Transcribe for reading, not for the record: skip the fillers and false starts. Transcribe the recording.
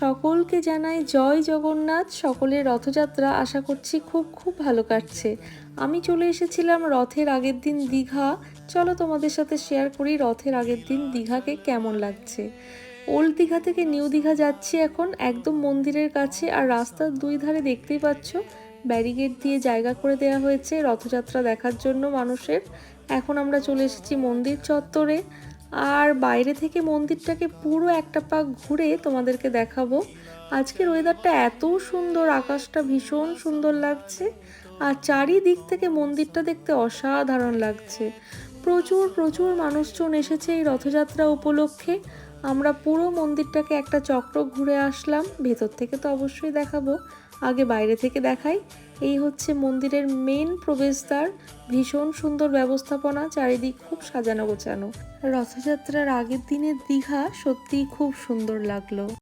সকলকে জানাই জয় জগন্নাথ। সকলের রথযাত্রা আশা করছি খুব খুব ভালো কাটছে। আমি চলে এসেছিলাম রথের আগের দিন দীঘা। চলো তোমাদের সাথে শেয়ার করি রথের আগের দিন দীঘাকে কেমন লাগছে। ওল্ড দীঘা থেকে নিউ দীঘা যাচ্ছি এখন, একদম মন্দিরের কাছে। আর রাস্তার দুই ধারে দেখতেই পাচ্ছ ব্যারিকেড দিয়ে জায়গা করে দেওয়া হয়েছে রথযাত্রা দেখার জন্য মানুষের। এখন আমরা চলে এসেছি মন্দির চত্বরে, আর বাইরে থেকে মন্দিরটাকে পুরো একটা পাক ঘুরে তোমাদেরকে দেখাবো। আজকের ওয়েদারটা এত সুন্দর, আকাশটা ভীষণ সুন্দর লাগছে, আর চারিদিক থেকে মন্দিরটা দেখতে অসাধারণ লাগছে। প্রচুর প্রচুর মানুষজন এসেছে এই রথযাত্রা উপলক্ষে। আমরা পুরো মন্দিরটাকে একটা চক্র ঘুরে আসলাম। ভেতর থেকে তো অবশ্যই দেখাবো, আগে বাইরে থেকে দেখাই। এই হচ্ছে মন্দিরের মেন প্রবেশদ্বার। ভীষণ সুন্দর ব্যবস্থাপনা, চারিদিক খুব সাজানো গোছানো। রথযাত্রার আগের দিনের দীঘা সত্যিই খুব সুন্দর লাগলো।